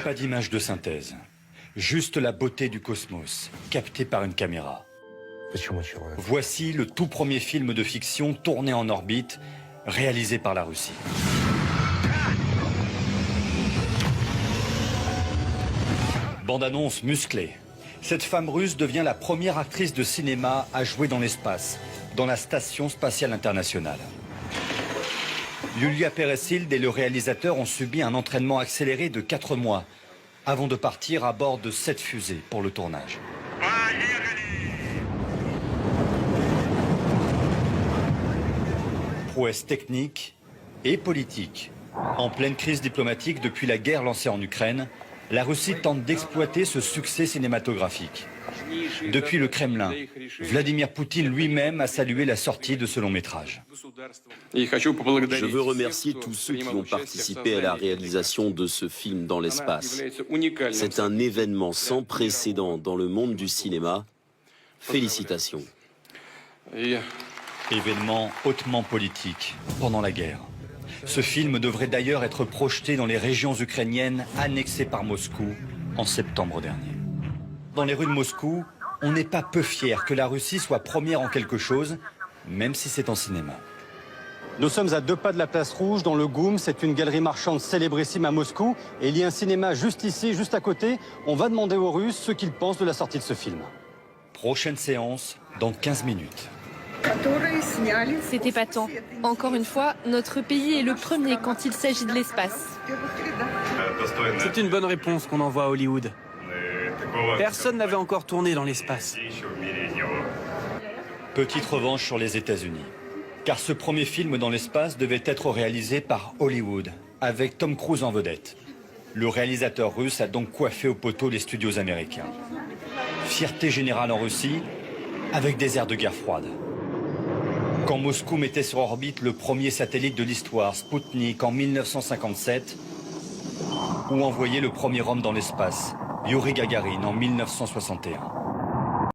Pas d'image de synthèse, juste la beauté du cosmos, captée par une caméra. Voici le tout premier film de fiction tourné en orbite, réalisé par la Russie. Bande-annonce musclée. Cette femme russe devient la première actrice de cinéma à jouer dans l'espace, dans la Station spatiale internationale. Yulia Peresild et le réalisateur ont subi un entraînement accéléré de 4 mois avant de partir à bord de 7 fusées pour le tournage. Prouesse technique et politique. En pleine crise diplomatique depuis la guerre lancée en Ukraine, la Russie tente d'exploiter ce succès cinématographique. Depuis le Kremlin, Vladimir Poutine lui-même a salué la sortie de ce long métrage. Je veux remercier tous ceux qui ont participé à la réalisation de ce film dans l'espace. C'est un événement sans précédent dans le monde du cinéma. Félicitations. Événement hautement politique pendant la guerre. Ce film devrait d'ailleurs être projeté dans les régions ukrainiennes annexées par Moscou en septembre dernier. Dans les rues de Moscou, on n'est pas peu fier que la Russie soit première en quelque chose, même si c'est en cinéma. Nous sommes à 2 pas de la place Rouge, dans le Goum. C'est une galerie marchande célébrissime à Moscou. Et il y a un cinéma juste ici, juste à côté. On va demander aux Russes ce qu'ils pensent de la sortie de ce film. Prochaine séance, dans 15 minutes. C'est épatant. Encore une fois, notre pays est le premier quand il s'agit de l'espace. C'est une bonne réponse qu'on envoie à Hollywood. Personne n'avait encore tourné dans l'espace. Petite revanche sur les États-Unis. Car ce premier film dans l'espace devait être réalisé par Hollywood, avec Tom Cruise en vedette. Le réalisateur russe a donc coiffé au poteau les studios américains. Fierté générale en Russie, avec des airs de guerre froide. Quand Moscou mettait sur orbite le premier satellite de l'histoire, Spoutnik, en 1957, ou envoyait le premier homme dans l'espace, Yuri Gagarin, en 1961.